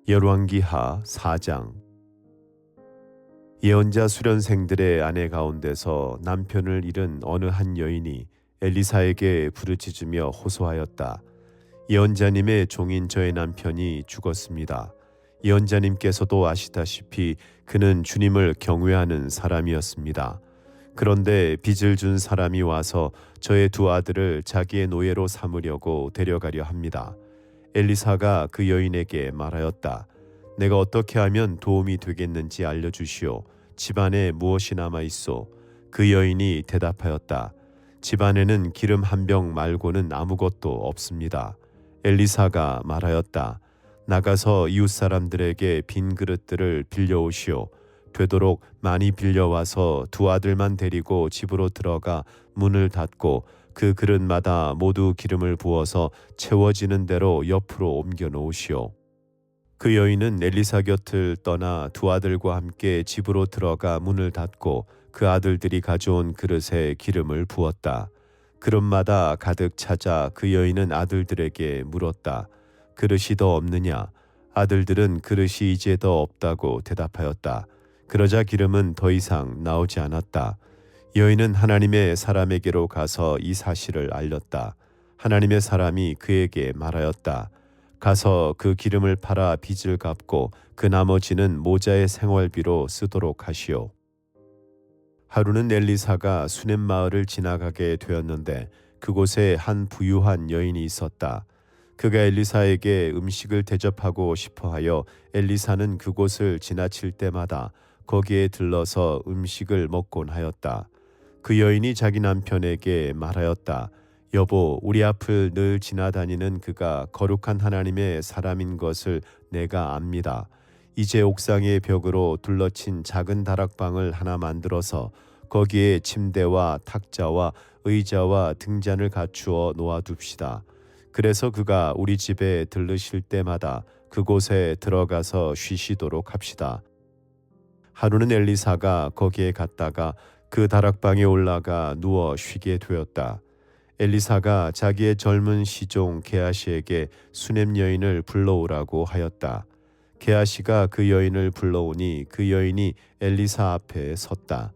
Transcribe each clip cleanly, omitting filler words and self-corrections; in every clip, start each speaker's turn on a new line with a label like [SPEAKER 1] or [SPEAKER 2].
[SPEAKER 1] 열왕기하 4장. 예언자 수련생들의 아내 가운데서 남편을 잃은 어느 한 여인이 엘리사에게 부르짖으며 호소하였다. 예언자님의 종인 저의 남편이 죽었습니다. 예언자님께서도 아시다시피 그는 주님을 경외하는 사람이었습니다. 그런데 빚을 준 사람이 와서 저의 두 아들을 자기의 노예로 삼으려고 데려가려 합니다. 엘리사가 그 여인에게 말하였다. 내가 어떻게 하면 도움이 되겠는지 알려주시오. 집안에 무엇이 남아 있소? 그 여인이 대답하였다. 집안에는 기름 한 병 말고는 아무것도 없습니다. 엘리사가 말하였다. 나가서 이웃 사람들에게 빈 그릇들을 빌려오시오. 되도록 많이 빌려와서 두 아들만 데리고 집으로 들어가 문을 닫고 그 그릇마다 모두 기름을 부어서 채워지는 대로 옆으로 옮겨 놓으시오. 그 여인은 엘리사 곁을 떠나 두 아들과 함께 집으로 들어가 문을 닫고 그 아들들이 가져온 그릇에 기름을 부었다. 그릇마다 가득 차자 그 여인은 아들들에게 물었다. 그릇이 더 없느냐? 아들들은 그릇이 이제 더 없다고 대답하였다. 그러자 기름은 더 이상 나오지 않았다. 여인은 하나님의 사람에게로 가서 이 사실을 알렸다. 하나님의 사람이 그에게 말하였다. 가서 그 기름을 팔아 빚을 갚고 그 나머지는 모자의 생활비로 쓰도록 하시오. 하루는 엘리사가 수넴 마을을 지나가게 되었는데 그곳에 한 부유한 여인이 있었다. 그가 엘리사에게 음식을 대접하고 싶어하여 엘리사는 그곳을 지나칠 때마다 거기에 들러서 음식을 먹곤 하였다. 그 여인이 자기 남편에게 말하였다. 여보, 우리 앞을 늘 지나다니는 그가 거룩한 하나님의 사람인 것을 내가 압니다. 이제 옥상의 벽으로 둘러친 작은 다락방을 하나 만들어서 거기에 침대와 탁자와 의자와 등잔을 갖추어 놓아둡시다. 그래서 그가 우리 집에 들르실 때마다 그곳에 들어가서 쉬시도록 합시다. 하루는 엘리사가 거기에 갔다가 그 다락방에 올라가 누워 쉬게 되었다. 엘리사가 자기의 젊은 시종 게하시에게 수넴 여인을 불러오라고 하였다. 게하시가 그 여인을 불러오니 그 여인이 엘리사 앞에 섰다.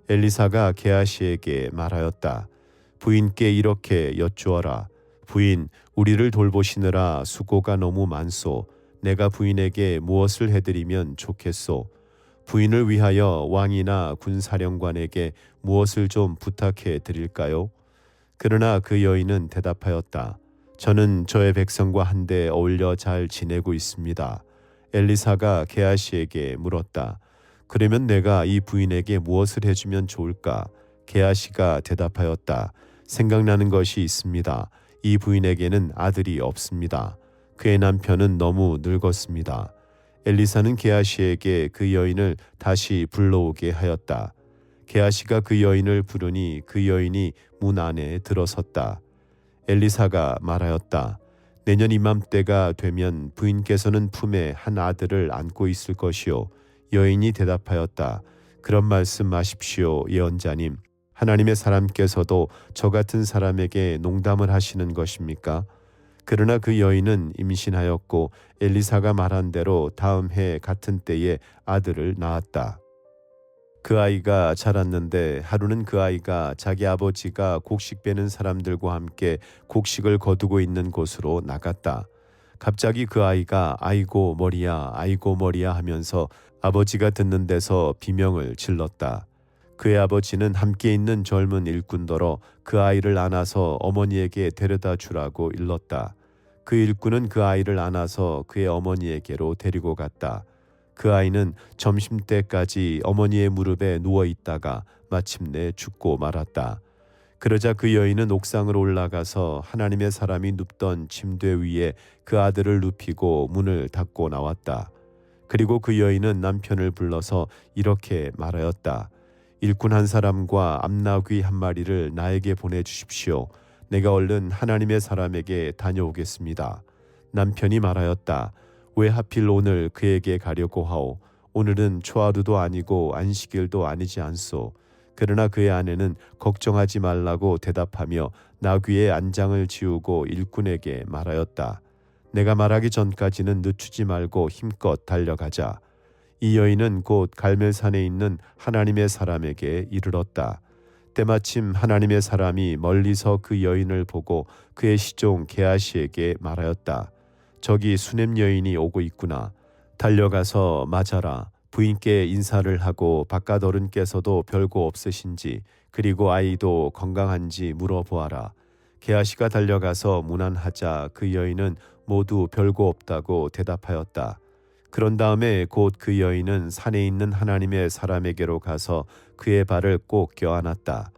[SPEAKER 1] 엘리사가 게하시에게 말하였다. 부인께 이렇게 여쭈어라. 부인, 우리를 돌보시느라 수고가 너무 많소. 내가 부인에게 무엇을 해드리면 좋겠소? 부인을 위하여 왕이나 군사령관에게 무엇을 좀 부탁해 드릴까요? 그러나 그 여인은 대답하였다. 저는 저의 백성과 한데 어울려 잘 지내고 있습니다. 엘리사가 게하시에게 물었다. 그러면 내가 이 부인에게 무엇을 해주면 좋을까? 게하시가 대답하였다. 생각나는 것이 있습니다. 이 부인에게는 아들이 없습니다. 그의 남편은 너무 늙었습니다. 엘리사는 게하시에게 그 여인을 다시 불러오게 하였다. 게하시가 그 여인을 부르니 그 여인이 문 안에 들어섰다. 엘리사가 말하였다. 내년 이맘때가 되면 부인께서는 품에 한 아들을 안고 있을 것이요. 여인이 대답하였다. 그런 말씀 마십시오, 예언자님. 하나님의 사람께서도 저 같은 사람에게 농담을 하시는 것입니까? 그러나 그 여인은 임신하였고 엘리사가 말한 대로 다음 해 같은 때에 아들을 낳았다. 그 아이가 자랐는데 하루는 그 아이가 자기 아버지가 곡식 베는 사람들과 함께 곡식을 거두고 있는 곳으로 나갔다. 갑자기 그 아이가 아이고 머리야 아이고 머리야 하면서 아버지가 듣는 데서 비명을 질렀다. 그의 아버지는 함께 있는 젊은 일꾼더러 그 아이를 안아서 어머니에게 데려다 주라고 일렀다. 그 일꾼은 그 아이를 안아서 그의 어머니에게로 데리고 갔다. 그 아이는 점심때까지 어머니의 무릎에 누워 있다가 마침내 죽고 말았다. 그러자 그 여인은 옥상으로 올라가서 하나님의 사람이 눕던 침대 위에 그 아들을 눕히고 문을 닫고 나왔다. 그리고 그 여인은 남편을 불러서 이렇게 말하였다. 일꾼 한 사람과 암나귀 한 마리를 나에게 보내주십시오. 내가 얼른 하나님의 사람에게 다녀오겠습니다. 남편이 말하였다. 왜 하필 오늘 그에게 가려고 하오? 오늘은 초하루도 아니고 안식일도 아니지 않소. 그러나 그의 아내는 걱정하지 말라고 대답하며 나귀의 안장을 지우고 일꾼에게 말하였다. 내가 말하기 전까지는 늦추지 말고 힘껏 달려가자. 이 여인은 곧 갈멜산에 있는 하나님의 사람에게 이르렀다. 때마침 하나님의 사람이 멀리서 그 여인을 보고 그의 시종 게하시에게 말하였다. 저기 수넴 여인이 오고 있구나. 달려가서 맞아라. 부인께 인사를 하고 바깥 어른께서도 별거 없으신지 그리고 아이도 건강한지 물어보아라. 게하시가 달려가서 문안하자 그 여인은 모두 별거 없다고 대답하였다. 그런 다음에 곧 그 여인은 산에 있는 하나님의 사람에게로 가서 그의 발을 꼭 껴안았다.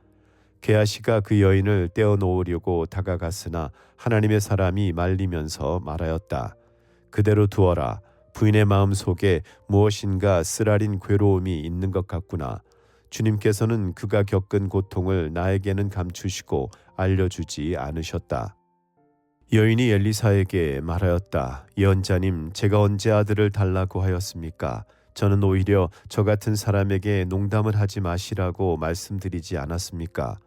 [SPEAKER 1] 게하시가 그 여인을 떼어놓으려고 다가갔으나 하나님의 사람이 말리면서 말하였다. 그대로 두어라. 부인의 마음 속에 무엇인가 쓰라린 괴로움이 있는 것 같구나. 주님께서는 그가 겪은 고통을 나에게는 감추시고 알려주지 않으셨다. 여인이 엘리사에게 말하였다. 예언자님, 제가 언제 아들을 달라고 하였습니까? 저는 오히려 저 같은 사람에게 농담을 하지 마시라고 말씀드리지 않았습니까?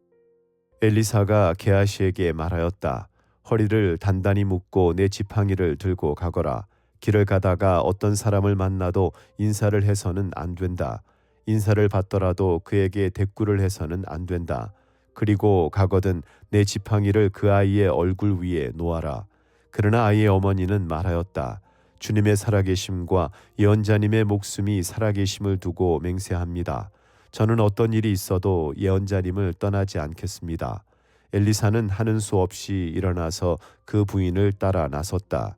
[SPEAKER 1] 엘리사가 게하시에게 말하였다. 허리를 단단히 묶고 내 지팡이를 들고 가거라. 길을 가다가 어떤 사람을 만나도 인사를 해서는 안 된다. 인사를 받더라도 그에게 대꾸를 해서는 안 된다. 그리고 가거든 내 지팡이를 그 아이의 얼굴 위에 놓아라. 그러나 아이의 어머니는 말하였다. 주님의 살아계심과 예언자님의 목숨이 살아계심을 두고 맹세합니다. 저는 어떤 일이 있어도 예언자님을 떠나지 않겠습니다. 엘리사는 하는 수 없이 일어나서 그 부인을 따라 나섰다.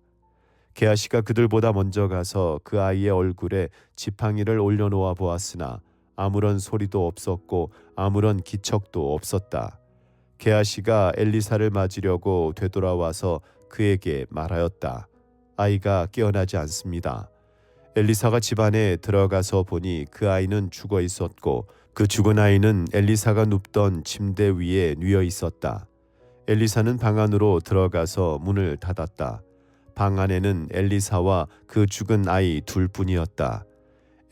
[SPEAKER 1] 게하시가 그들보다 먼저 가서 그 아이의 얼굴에 지팡이를 올려놓아 보았으나 아무런 소리도 없었고 아무런 기척도 없었다. 게하시가 엘리사를 맞으려고 되돌아와서 그에게 말하였다. 아이가 깨어나지 않습니다. 엘리사가 집 안에 들어가서 보니 그 아이는 죽어 있었고 그 죽은 아이는 엘리사가 눕던 침대 위에 뉘어 있었다. 엘리사는 방 안으로 들어가서 문을 닫았다. 방 안에는 엘리사와 그 죽은 아이 둘뿐이었다.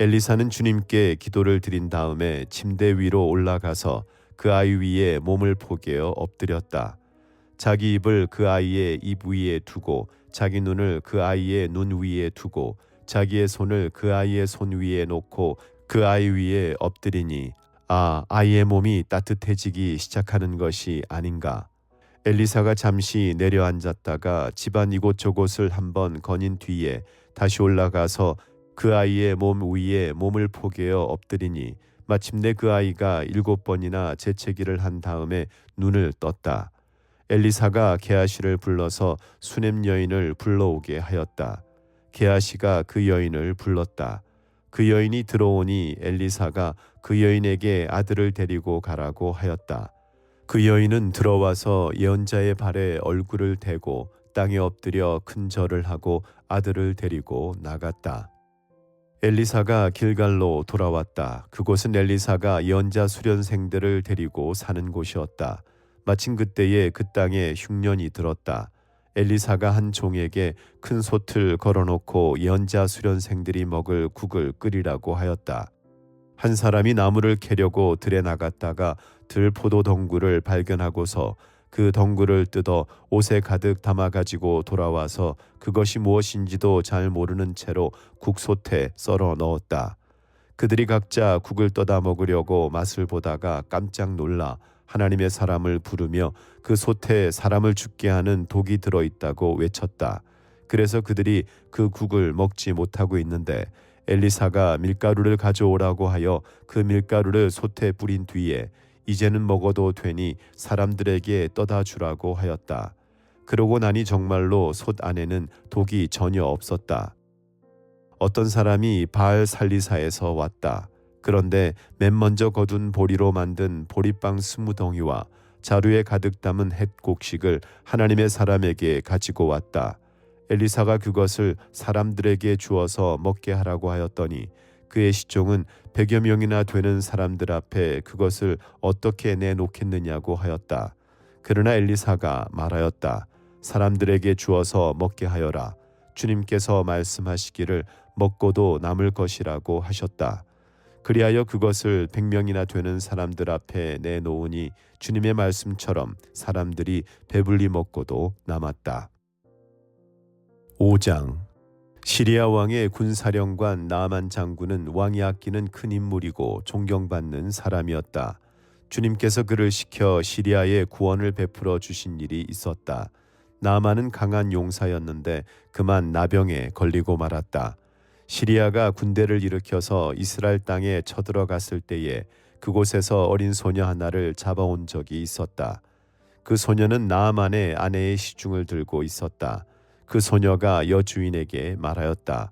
[SPEAKER 1] 엘리사는 주님께 기도를 드린 다음에 침대 위로 올라가서 그 아이 위에 몸을 포개어 엎드렸다. 자기 입을 그 아이의 입 위에 두고 자기 눈을 그 아이의 눈 위에 두고 자기의 손을 그 아이의 손 위에 놓고 그 아이 위에 엎드리니 아이의 몸이 따뜻해지기 시작하는 것이 아닌가. 엘리사가 잠시 내려앉았다가 집안 이곳저곳을 한번 거닌 뒤에 다시 올라가서 그 아이의 몸 위에 몸을 포개어 엎드리니 마침내 그 아이가 7번이나 재채기를 한 다음에 눈을 떴다. 엘리사가 게하시를 불러서 수넴 여인을 불러오게 하였다. 게하시가 그 여인을 불렀다. 그 여인이 들어오니 엘리사가 그 여인에게 아들을 데리고 가라고 하였다. 그 여인은 들어와서 예언자의 발에 얼굴을 대고 땅에 엎드려 큰 절을 하고 아들을 데리고 나갔다. 엘리사가 길갈로 돌아왔다. 그곳은 엘리사가 예언자 수련생들을 데리고 사는 곳이었다. 마침 그때에 그 땅에 흉년이 들었다. 엘리사가 한 종에게 큰 솥을 걸어놓고 예언자 수련생들이 먹을 국을 끓이라고 하였다. 한 사람이 나무를 캐려고 들에 나갔다가 들 포도 덩굴을 발견하고서 그 덩굴을 뜯어 옷에 가득 담아가지고 돌아와서 그것이 무엇인지도 잘 모르는 채로 국솥에 썰어 넣었다. 그들이 각자 국을 떠다 먹으려고 맛을 보다가 깜짝 놀라 하나님의 사람을 부르며 그 솥에 사람을 죽게 하는 독이 들어있다고 외쳤다. 그래서 그들이 그 국을 먹지 못하고 있는데 엘리사가 밀가루를 가져오라고 하여 그 밀가루를 솥에 뿌린 뒤에 이제는 먹어도 되니 사람들에게 떠다 주라고 하였다. 그러고 나니 정말로 솥 안에는 독이 전혀 없었다. 어떤 사람이 바알 살리사에서 왔다. 그런데 맨 먼저 거둔 보리로 만든 보리빵 20덩이와 자루에 가득 담은 햇곡식을 하나님의 사람에게 가지고 왔다. 엘리사가 그것을 사람들에게 주어서 먹게 하라고 하였더니 그의 시종은 100여 명이나 되는 사람들 앞에 그것을 어떻게 내놓겠느냐고 하였다. 그러나 엘리사가 말하였다. 사람들에게 주어서 먹게 하여라. 주님께서 말씀하시기를 먹고도 남을 것이라고 하셨다. 그리하여 그것을 100명이나 되는 사람들 앞에 내놓으니 주님의 말씀처럼 사람들이 배불리 먹고도 남았다. 5장. 시리아 왕의 군사령관 나아만 장군은 왕이 아끼는 큰 인물이고 존경받는 사람이었다. 주님께서 그를 시켜 시리아에 구원을 베풀어 주신 일이 있었다. 나아만은 강한 용사였는데 그만 나병에 걸리고 말았다. 시리아가 군대를 일으켜서 이스라엘 땅에 쳐들어갔을 때에 그곳에서 어린 소녀 하나를 잡아온 적이 있었다. 그 소녀는 나아만의 아내의 시중을 들고 있었다. 그 소녀가 여주인에게 말하였다.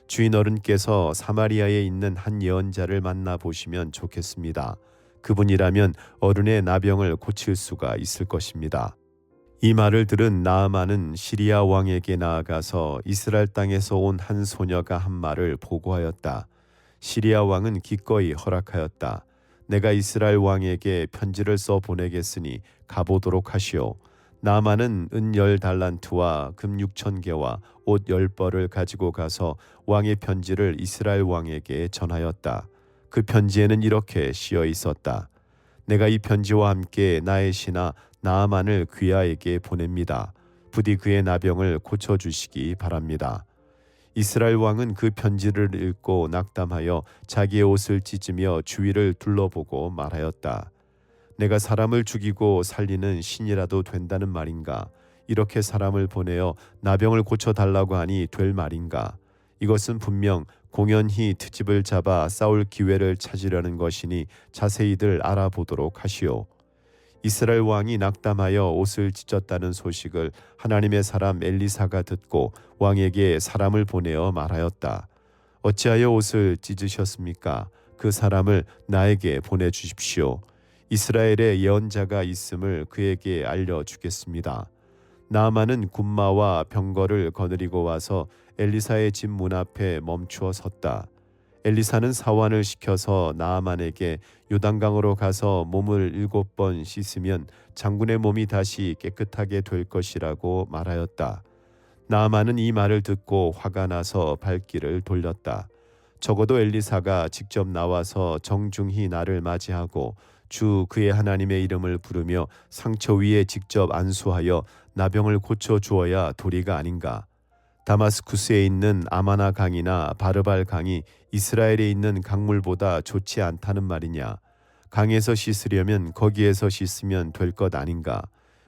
[SPEAKER 1] 주인 어른께서 사마리아에 있는 한 예언자를 만나 보시면 좋겠습니다. 그분이라면 어른의 나병을 고칠 수가 있을 것입니다. 이 말을 들은 나아만은 시리아 왕에게 나아가서 이스라엘 땅에서 온 한 소녀가 한 말을 보고하였다. 시리아 왕은 기꺼이 허락하였다. 내가 이스라엘 왕에게 편지를 써 보내겠으니 가보도록 하시오. 나아만은 은 10달란트와 금 6,000개와 옷 10벌을 가지고 가서 왕의 편지를 이스라엘 왕에게 전하였다. 그 편지에는 이렇게 쓰여 있었다. 내가 이 편지와 함께 나의 신하 나아만을 귀하에게 보냅니다. 부디 그의 나병을 고쳐주시기 바랍니다. 이스라엘 왕은 그 편지를 읽고 낙담하여 자기의 옷을 찢으며 주위를 둘러보고 말하였다. 내가 사람을 죽이고 살리는 신이라도 된다는 말인가? 이렇게 사람을 보내어 나병을 고쳐달라고 하니 될 말인가? 이것은 분명 공연히 트집을 잡아 싸울 기회를 찾으려는 것이니 자세히들 알아보도록 하시오. 이스라엘 왕이 낙담하여 옷을 찢었다는 소식을 하나님의 사람 엘리사가 듣고 왕에게 사람을 보내어 말하였다. 어찌하여 옷을 찢으셨습니까? 그 사람을 나에게 보내주십시오. 이스라엘에 예언자가 있음을 그에게 알려주겠습니다. 나아만은 군마와 병거를 거느리고 와서 엘리사의 집 문 앞에 멈추어 섰다. 엘리사는 사환을 시켜서 나아만에게 요단강으로 가서 몸을 7번 씻으면 장군의 몸이 다시 깨끗하게 될 것이라고 말하였다. 나아만은 이 말을 듣고 화가 나서 발길을 돌렸다. 적어도 엘리사가 직접 나와서 정중히 나를 맞이하고 주 그의 하나님의 이름을 부르며 상처 위에 직접 안수하여 나병을 고쳐 주어야 도리가 아닌가. 다마스쿠스에 있는 아마나 강이나 바르발 강이 이스라엘에 있는 강물보다 좋지 않다는 말이냐. 강에서 씻으려면 거기에서 씻으면 될 것 아닌가.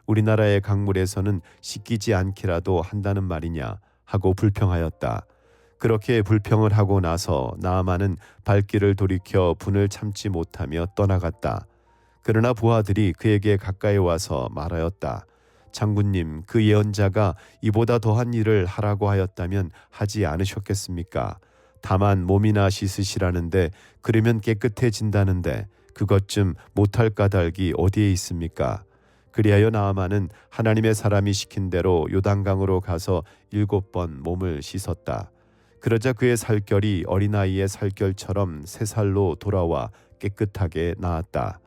[SPEAKER 1] 우리나라의 강물에서는 씻기지 않기라도 한다는 말이냐 하고 불평하였다. 그렇게 불평을 하고 나서 나아만은 발길을 돌이켜 분을 참지 못하며 떠나갔다. 그러나 부하들이 그에게 가까이 와서 말하였다. 장군님, 그 예언자가 이보다 더한 일을 하라고 하였다면 하지 않으셨겠습니까? 다만 몸이나 씻으시라는데 그러면 깨끗해진다는데 그것 좀 못할 까닭이 어디에 있습니까? 그리하여 나아만은 하나님의 사람이 시킨 대로 요단강으로 가서 7번 몸을 씻었다. 그러자 그의 살결이 어린아이의 살결처럼 새 살로 돌아와 깨끗하게 나았다.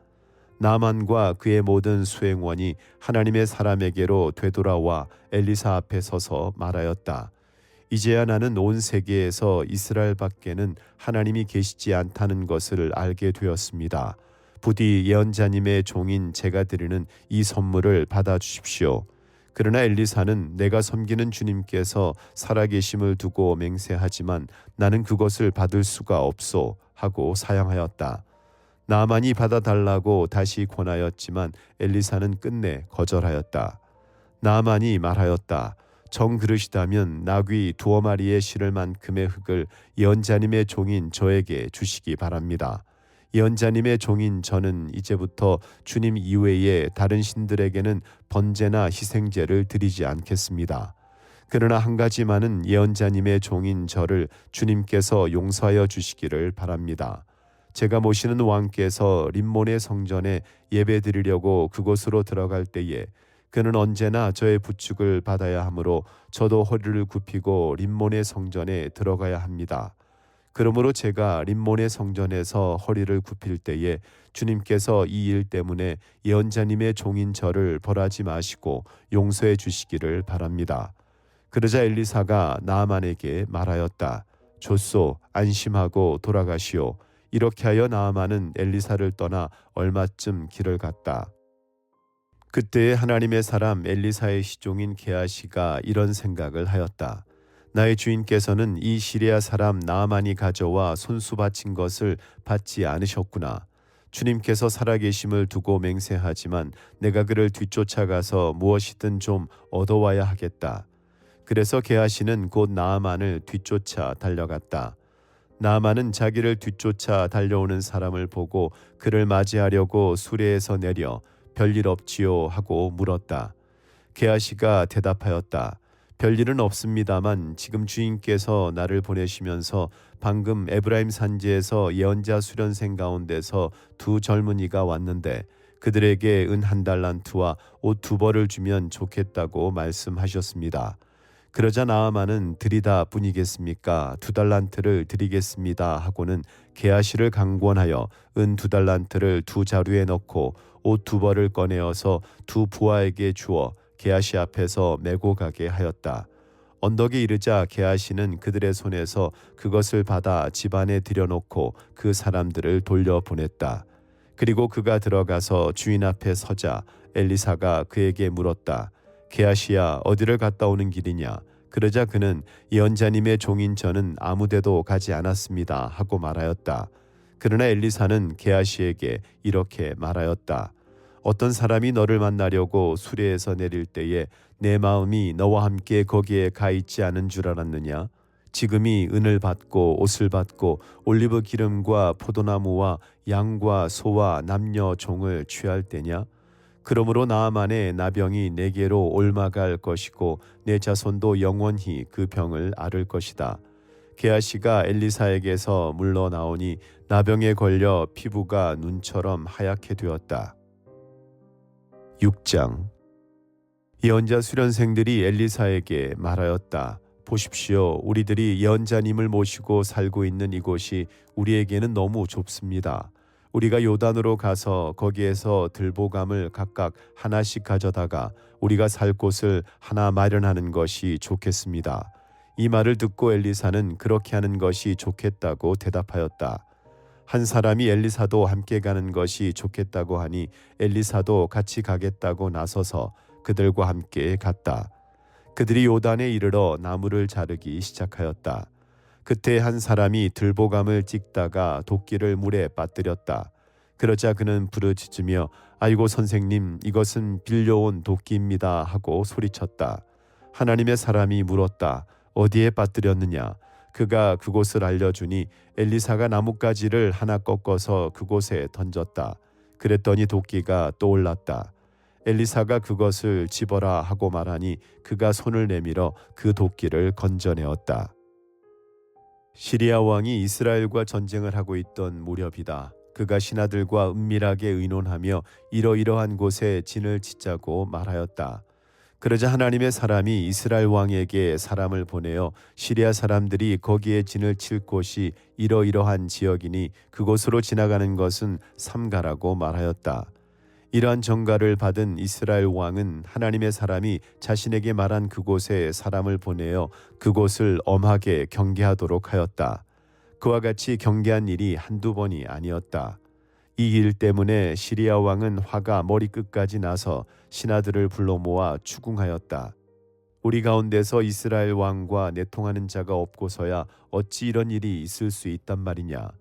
[SPEAKER 1] 나만과 그의 모든 수행원이 하나님의 사람에게로 되돌아와 엘리사 앞에 서서 말하였다. 이제야 나는 온 세계에서 이스라엘 밖에는 하나님이 계시지 않다는 것을 알게 되었습니다. 부디 예언자님의 종인 제가 드리는 이 선물을 받아주십시오. 그러나 엘리사는 내가 섬기는 주님께서 살아계심을 두고 맹세하지만 나는 그것을 받을 수가 없소 하고 사양하였다. 나아만이 받아달라고 다시 권하였지만 엘리사는 끝내 거절하였다. 나아만이 말하였다. 정 그러시다면 나귀 2마리에 실을 만큼의 흙을 예언자님의 종인 저에게 주시기 바랍니다. 예언자님의 종인 저는 이제부터 주님 이외에 다른 신들에게는 번제나 희생제를 드리지 않겠습니다. 그러나 한 가지만은 예언자님의 종인 저를 주님께서 용서하여 주시기를 바랍니다. 제가 모시는 왕께서 림몬의 성전에 예배드리려고 그곳으로 들어갈 때에 그는 언제나 저의 부축을 받아야 하므로 저도 허리를 굽히고 림몬의 성전에 들어가야 합니다. 그러므로 제가 림몬의 성전에서 허리를 굽힐 때에 주님께서 이 일 때문에 예언자님의 종인 저를 벌하지 마시고 용서해 주시기를 바랍니다. 그러자 엘리사가 나아만에게 말하였다. 좋소, 안심하고 돌아가시오. 이렇게 하여 나아만은 엘리사를 떠나 얼마쯤 길을 갔다. 그때 하나님의 사람 엘리사의 시종인 게하시가 이런 생각을 하였다. 나의 주인께서는 이 시리아 사람 나아만이 가져와 손수 바친 것을 받지 않으셨구나. 주님께서 살아계심을 두고 맹세하지만 내가 그를 뒤쫓아가서 무엇이든 좀 얻어와야 하겠다. 그래서 게하시는 곧 나아만을 뒤쫓아 달려갔다. 나아만은 자기를 뒤쫓아 달려오는 사람을 보고 그를 맞이하려고 수레에서 내려 별일 없지요 하고 물었다. 게하시가 대답하였다. 별일은 없습니다만 지금 주인께서 나를 보내시면서 방금 에브라임 산지에서 예언자 수련생 가운데서 두 젊은이가 왔는데 그들에게 은 한 달란트와 옷 두 벌을 주면 좋겠다고 말씀하셨습니다. 그러자 나아만은 드리다 뿐이겠습니까? 두 달란트를 드리겠습니다 하고는 게하시를 강권하여 은 두 달란트를 두 자루에 넣고 옷 두 벌을 꺼내어서 두 부하에게 주어 게하시 앞에서 메고 가게 하였다. 언덕에 이르자 게하시는 그들의 손에서 그것을 받아 집안에 들여놓고 그 사람들을 돌려보냈다. 그리고 그가 들어가서 주인 앞에 서자 엘리사가 그에게 물었다. 게하시야, 어디를 갔다 오는 길이냐? 그러자 그는 예언자님의 종인 저는 아무데도 가지 않았습니다 하고 말하였다. 그러나 엘리사는 게하시에게 이렇게 말하였다. 어떤 사람이 너를 만나려고 수레에서 내릴 때에 내 마음이 너와 함께 거기에 가 있지 않은 줄 알았느냐? 지금이 은을 받고 옷을 받고 올리브 기름과 포도나무와 양과 소와 남녀 종을 취할 때냐? 그러므로 나아만의 나병이 내게로 옮아갈 것이고 내 자손도 영원히 그 병을 앓을 것이다. 게하시가 엘리사에게서 물러나오니 나병에 걸려 피부가 눈처럼 하얗게 되었다. 6장. 예언자 수련생들이 엘리사에게 말하였다. 보십시오. 우리들이 예언자님을 모시고 살고 있는 이곳이 우리에게는 너무 좁습니다. 우리가 요단으로 가서 거기에서 들보감을 각각 하나씩 가져다가 우리가 살 곳을 하나 마련하는 것이 좋겠습니다. 이 말을 듣고 엘리사는 그렇게 하는 것이 좋겠다고 대답하였다. 한 사람이 엘리사도 함께 가는 것이 좋겠다고 하니 엘리사도 같이 가겠다고 나서서 그들과 함께 갔다. 그들이 요단에 이르러 나무를 자르기 시작하였다. 그때 한 사람이 들보감을 찍다가 도끼를 물에 빠뜨렸다. 그러자 그는 부르짖으며 아이고 선생님, 이것은 빌려온 도끼입니다 하고 소리쳤다. 하나님의 사람이 물었다. 어디에 빠뜨렸느냐? 그가 그곳을 알려주니 엘리사가 나뭇가지를 하나 꺾어서 그곳에 던졌다. 그랬더니 도끼가 떠올랐다. 엘리사가 그것을 집어라 하고 말하니 그가 손을 내밀어 그 도끼를 건져내었다. 시리아 왕이 이스라엘과 전쟁을 하고 있던 무렵이다. 그가 신하들과 은밀하게 의논하며 이러이러한 곳에 진을 짓자고 말하였다. 그러자 하나님의 사람이 이스라엘 왕에게 사람을 보내어 시리아 사람들이 거기에 진을 칠 곳이 이러이러한 지역이니 그곳으로 지나가는 것은 삼가라고 말하였다. 이러한 전가를 받은 이스라엘 왕은 하나님의 사람이 자신에게 말한 그곳에 사람을 보내어 그곳을 엄하게 경계하도록 하였다. 그와 같이 경계한 일이 한두 번이 아니었다. 이 일 때문에 시리아 왕은 화가 머리끝까지 나서 신하들을 불러 모아 추궁하였다. 우리 가운데서 이스라엘 왕과 내통하는 자가 없고서야 어찌 이런 일이 있을 수 있단 말이냐.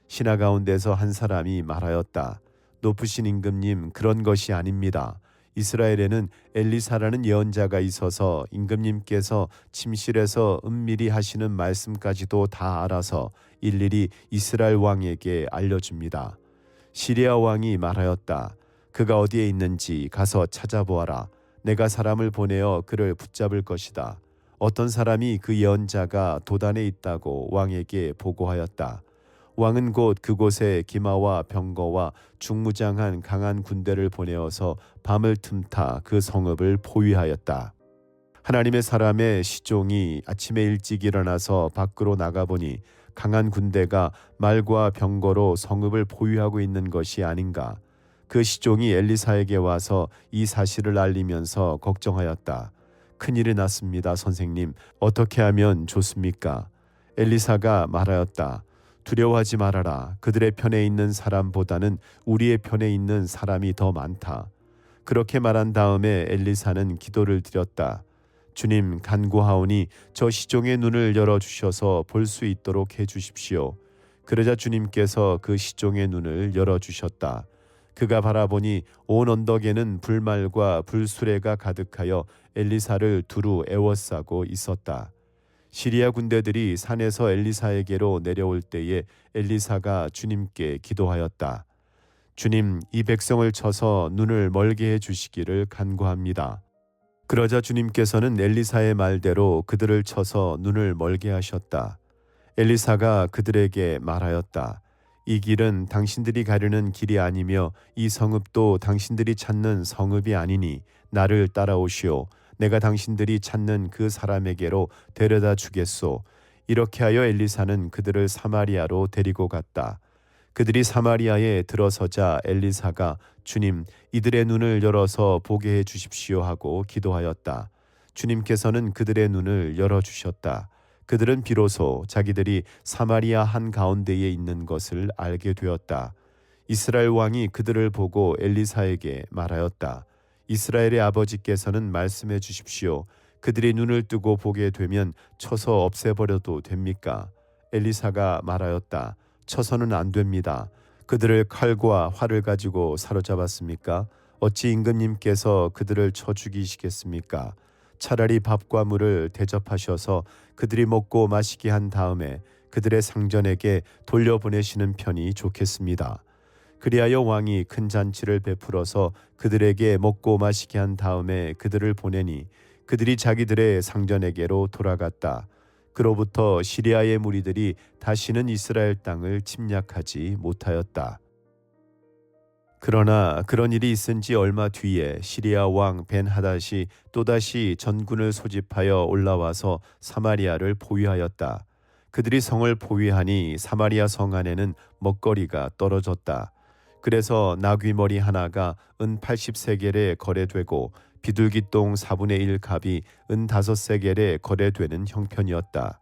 [SPEAKER 1] 신하 가운데서 한 사람이 말하였다. 높으신 임금님, 그런 것이 아닙니다. 이스라엘에는 엘리사라는 예언자가 있어서 임금님께서 침실에서 은밀히 하시는 말씀까지도 다 알아서 일일이 이스라엘 왕에게 알려줍니다. 시리아 왕이 말하였다. 그가 어디에 있는지 가서 찾아보아라. 내가 사람을 보내어 그를 붙잡을 것이다. 어떤 사람이 그 예언자가 도단에 있다고 왕에게 보고하였다. 왕은 곧 그곳에 기마와 병거와 중무장한 강한 군대를 보내어서 밤을 틈타 그 성읍을 포위하였다. 하나님의 사람의 시종이 아침에 일찍 일어나서 밖으로 나가보니 강한 군대가 말과 병거로 성읍을 포위하고 있는 것이 아닌가. 그 시종이 엘리사에게 와서 이 사실을 알리면서 걱정하였다. 큰일이 났습니다, 선생님. 어떻게 하면 좋습니까? 엘리사가 말하였다. 두려워하지 말아라. 그들의 편에 있는 사람보다는 우리의 편에 있는 사람이 더 많다. 그렇게 말한 다음에 엘리사는 기도를 드렸다. 주님 간구하오니 저 시종의 눈을 열어주셔서 볼 수 있도록 해주십시오. 그러자 주님께서 그 시종의 눈을 열어주셨다. 그가 바라보니 온 언덕에는 불말과 불수레가 가득하여 엘리사를 두루 에워싸고 있었다. 시리아 군대들이 산에서 엘리사에게로 내려올 때에 엘리사가 주님께 기도하였다. 주님, 이 백성을 쳐서 눈을 멀게 해 주시기를 간구합니다. 그러자 주님께서는 엘리사의 말대로 그들을 쳐서 눈을 멀게 하셨다. 엘리사가 그들에게 말하였다. 이 길은 당신들이 가려는 길이 아니며 이 성읍도 당신들이 찾는 성읍이 아니니 나를 따라오시오. 내가 당신들이 찾는 그 사람에게로 데려다 주겠소. 이렇게 하여 엘리사는 그들을 사마리아로 데리고 갔다. 그들이 사마리아에 들어서자 엘리사가 주님, 이들의 눈을 열어서 보게 해 주십시오 하고 기도하였다. 주님께서는 그들의 눈을 열어주셨다. 그들은 비로소 자기들이 사마리아 한가운데에 있는 것을 알게 되었다. 이스라엘 왕이 그들을 보고 엘리사에게 말하였다. 이스라엘의 아버지께서는 말씀해 주십시오. 그들이 눈을 뜨고 보게 되면 쳐서 없애버려도 됩니까? 엘리사가 말하였다. 쳐서는 안 됩니다. 그들을 칼과 활을 가지고 사로잡았습니까? 어찌 임금님께서 그들을 쳐 죽이시겠습니까? 차라리 밥과 물을 대접하셔서 그들이 먹고 마시게 한 다음에 그들의 상전에게 돌려보내시는 편이 좋겠습니다. 그리하여 왕이 큰 잔치를 베풀어서 그들에게 먹고 마시게 한 다음에 그들을 보내니 그들이 자기들의 상전에게로 돌아갔다. 그로부터 시리아의 무리들이 다시는 이스라엘 땅을 침략하지 못하였다. 그러나 그런 일이 있은 지 얼마 뒤에 시리아 왕 벤하닷이 또다시 전군을 소집하여 올라와서 사마리아를 포위하였다. 그들이 성을 포위하니 사마리아 성 안에는 먹거리가 떨어졌다. 그래서 나귀머리 하나가 은 80세겔에 거래되고 비둘기똥 4분의 1 갑이 은 5세겔에 거래되는 형편이었다.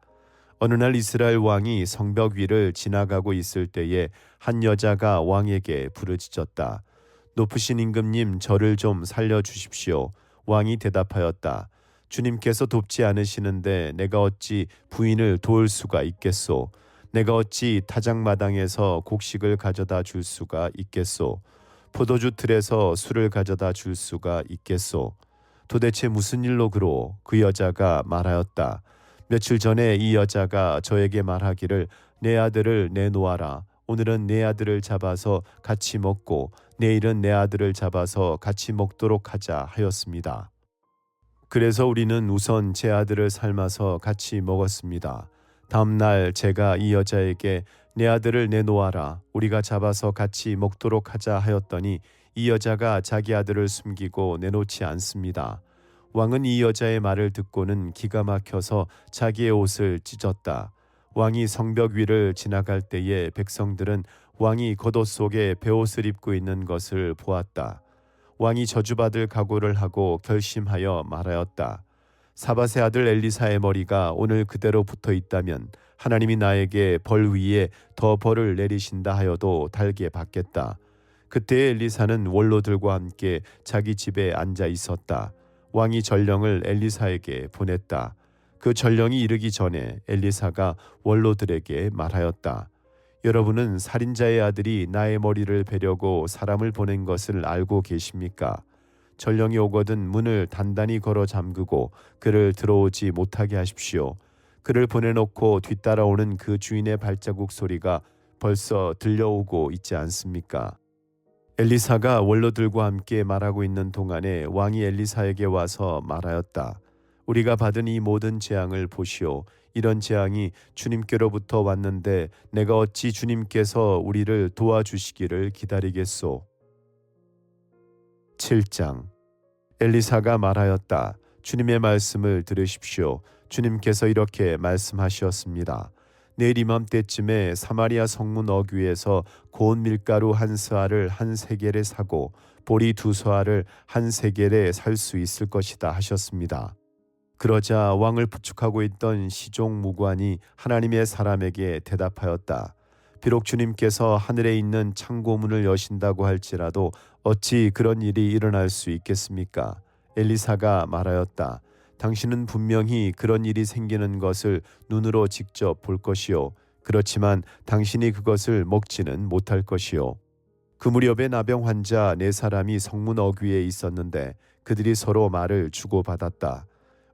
[SPEAKER 1] 어느 날 이스라엘 왕이 성벽 위를 지나가고 있을 때에 한 여자가 왕에게 부르짖었다. 높으신 임금님, 저를 좀 살려주십시오. 왕이 대답하였다. 주님께서 돕지 않으시는데 내가 어찌 부인을 도울 수가 있겠소. 내가 어찌 타작마당에서 곡식을 가져다 줄 수가 있겠소. 포도주 틀에서 술을 가져다 줄 수가 있겠소. 도대체 무슨 일로 그로? 그 여자가 말하였다. 며칠 전에 이 여자가 저에게 말하기를 내 아들을 내놓아라. 오늘은 내 아들을 잡아서 같이 먹고 내일은 내 아들을 잡아서 같이 먹도록 하자 하였습니다. 그래서 우리는 우선 제 아들을 삶아서 같이 먹었습니다. 다음 날 제가 이 여자에게 내 아들을 내놓아라. 우리가 잡아서 같이 먹도록 하자 하였더니 이 여자가 자기 아들을 숨기고 내놓지 않습니다. 왕은 이 여자의 말을 듣고는 기가 막혀서 자기의 옷을 찢었다. 왕이 성벽 위를 지나갈 때에 백성들은 왕이 겉옷 속에 베옷을 입고 있는 것을 보았다. 왕이 저주받을 각오를 하고 결심하여 말하였다. 사밧의 아들 엘리사의 머리가 오늘 그대로 붙어 있다면 하나님이 나에게 벌 위에 더 벌을 내리신다 하여도 달게 받겠다. 그때 엘리사는 원로들과 함께 자기 집에 앉아 있었다. 왕이 전령을 엘리사에게 보냈다. 그 전령이 이르기 전에 엘리사가 원로들에게 말하였다. 여러분은 살인자의 아들이 나의 머리를 베려고 사람을 보낸 것을 알고 계십니까? 전령이 오거든 문을 단단히 걸어 잠그고 그를 들어오지 못하게 하십시오. 그를 보내놓고 뒤따라오는 그 주인의 발자국 소리가 벌써 들려오고 있지 않습니까? 엘리사가 원로들과 함께 말하고 있는 동안에 왕이 엘리사에게 와서 말하였다. 우리가 받은 이 모든 재앙을 보시오. 이런 재앙이 주님께로부터 왔는데 내가 어찌 주님께서 우리를 도와주시기를 기다리겠소. 7장. 엘리사가 말하였다. 주님의 말씀을 들으십시오. 주님께서 이렇게 말씀하셨습니다. 내일 이맘때쯤에 사마리아 성문 어귀에서 고운 밀가루 한 스아를 한 세겔에 사고 보리 두 스아를 한 세겔에 살 수 있을 것이다 하셨습니다. 그러자 왕을 부축하고 있던 시종 무관이 하나님의 사람에게 대답하였다. 비록 주님께서 하늘에 있는 창고문을 여신다고 할지라도 어찌 그런 일이 일어날 수 있겠습니까? 엘리사가 말하였다. 당신은 분명히 그런 일이 생기는 것을 눈으로 직접 볼 것이요. 그렇지만 당신이 그것을 먹지는 못할 것이요. 그 무렵에 나병 환자 4사람이 성문 어귀에 있었는데 그들이 서로 말을 주고받았다.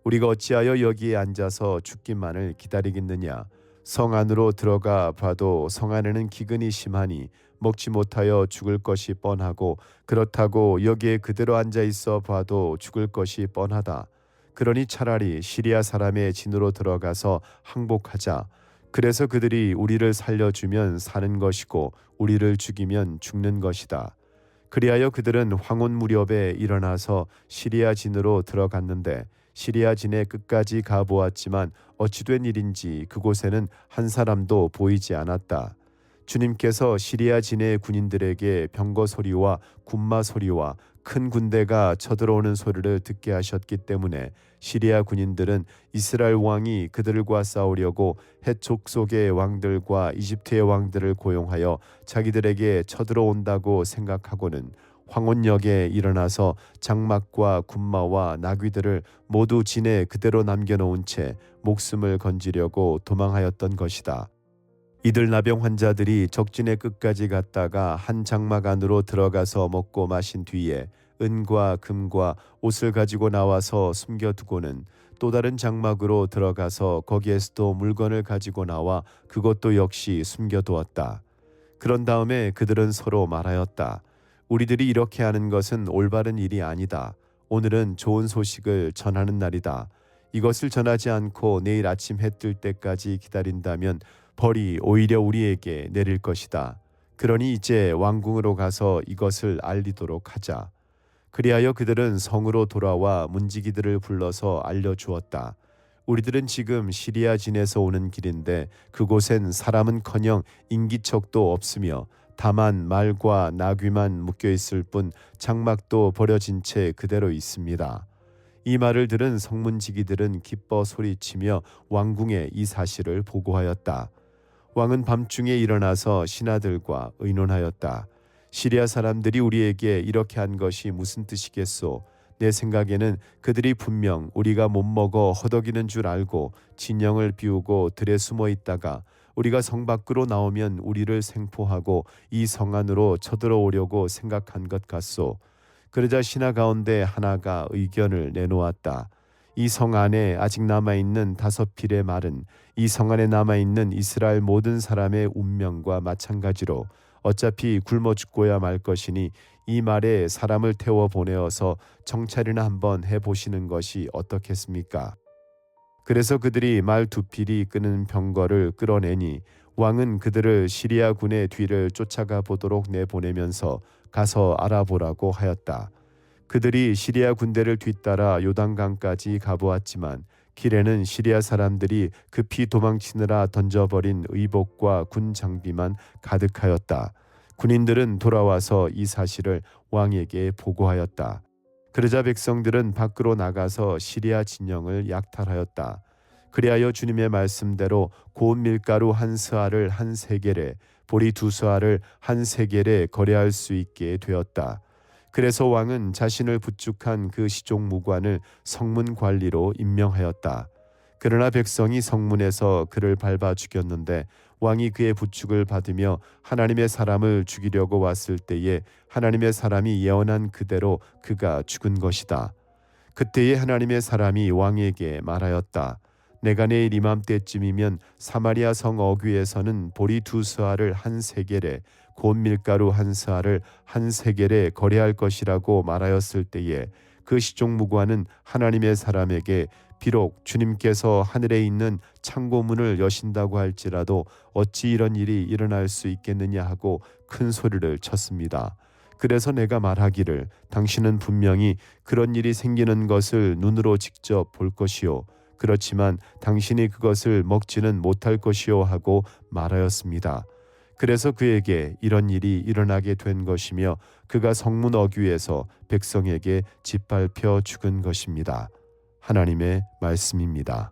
[SPEAKER 1] 우리가 어찌하여 여기에 앉아서 죽기만을 기다리겠느냐. 성 안으로 들어가 봐도 성 안에는 기근이 심하니 먹지 못하여 죽을 것이 뻔하고, 그렇다고 여기에 그대로 앉아 있어 봐도 죽을 것이 뻔하다. 그러니 차라리 시리아 사람의 진으로 들어가서 항복하자. 그래서 그들이 우리를 살려주면 사는 것이고 우리를 죽이면 죽는 것이다. 그리하여 그들은 황혼 무렵에 일어나서 시리아 진으로 들어갔는데 시리아 진의 끝까지 가보았지만 어찌 된 일인지 그곳에는 한 사람도 보이지 않았다. 주님께서 시리아 진의 군인들에게 병거 소리와 군마 소리와 큰 군대가 쳐들어오는 소리를 듣게 하셨기 때문에 시리아 군인들은 이스라엘 왕이 그들과 싸우려고 헷 족속의 왕들과 이집트의 왕들을 고용하여 자기들에게 쳐들어온다고 생각하고는 황혼역에 일어나서 장막과 군마와 나귀들을 모두 진에 그대로 남겨놓은 채 목숨을 건지려고 도망하였던 것이다. 이들 나병 환자들이 적진의 끝까지 갔다가 한 장막 안으로 들어가서 먹고 마신 뒤에 은과 금과 옷을 가지고 나와서 숨겨두고는 또 다른 장막으로 들어가서 거기에서도 물건을 가지고 나와 그것도 역시 숨겨두었다. 그런 다음에 그들은 서로 말하였다. 우리들이 이렇게 하는 것은 올바른 일이 아니다. 오늘은 좋은 소식을 전하는 날이다. 이것을 전하지 않고 내일 아침 해 뜰 때까지 기다린다면 벌이 오히려 우리에게 내릴 것이다. 그러니 이제 왕궁으로 가서 이것을 알리도록 하자. 그리하여 그들은 성으로 돌아와 문지기들을 불러서 알려주었다. 우리들은 지금 시리아 진에서 오는 길인데 그곳엔 사람은커녕 인기척도 없으며 다만 말과 나귀만 묶여 있을 뿐 장막도 버려진 채 그대로 있습니다. 이 말을 들은 성문지기들은 기뻐 소리치며 왕궁에 이 사실을 보고하였다. 왕은 밤중에 일어나서 신하들과 의논하였다. 시리아 사람들이 우리에게 이렇게 한 것이 무슨 뜻이겠소? 내 생각에는 그들이 분명 우리가 못 먹어 허덕이는 줄 알고 진영을 비우고 들에 숨어 있다가 우리가 성 밖으로 나오면 우리를 생포하고 이 성 안으로 쳐들어오려고 생각한 것 같소. 그러자 신하 가운데 하나가 의견을 내놓았다. 이 성 안에 아직 남아있는 5필의 말은 이 성 안에 남아있는 이스라엘 모든 사람의 운명과 마찬가지로 어차피 굶어 죽고야 말 것이니 이 말에 사람을 태워 보내어서 정찰이나 한번 해보시는 것이 어떻겠습니까? 그래서 그들이 말 2필이 끄는 병거를 끌어내니 왕은 그들을 시리아 군의 뒤를 쫓아가 보도록 내보내면서 가서 알아보라고 하였다. 그들이 시리아 군대를 뒤따라 요단강까지 가보았지만 길에는 시리아 사람들이 급히 도망치느라 던져버린 의복과 군 장비만 가득하였다. 군인들은 돌아와서 이 사실을 왕에게 보고하였다. 그러자 백성들은 밖으로 나가서 시리아 진영을 약탈하였다. 그리하여 주님의 말씀대로 고운 밀가루 한 스아를 한 세겔에, 보리 2스아를 한 세겔에 거래할 수 있게 되었다. 그래서 왕은 자신을 부축한 그 시종 무관을 성문 관리로 임명하였다. 그러나 백성이 성문에서 그를 밟아 죽였는데 왕이 그의 부축을 받으며 하나님의 사람을 죽이려고 왔을 때에 하나님의 사람이 예언한 그대로 그가 죽은 것이다. 그때에 하나님의 사람이 왕에게 말하였다. 내가 내일 이맘때쯤이면 사마리아 성 어귀에서는 보리 2스아를 한 세겔에 고운 밀가루 한 스아를 한 세겔에 거래할 것이라고 말하였을 때에 그 시종무관은 하나님의 사람에게 비록 주님께서 하늘에 있는 창고문을 여신다고 할지라도 어찌 이런 일이 일어날 수 있겠느냐 하고 큰 소리를 쳤습니다. 그래서 내가 말하기를 당신은 분명히 그런 일이 생기는 것을 눈으로 직접 볼 것이요 그렇지만 당신이 그것을 먹지는 못할 것이요 하고 말하였습니다. 그래서 그에게 이런 일이 일어나게 된 것이며 그가 성문 어귀에서 백성에게 짓밟혀 죽은 것입니다. 하나님의 말씀입니다.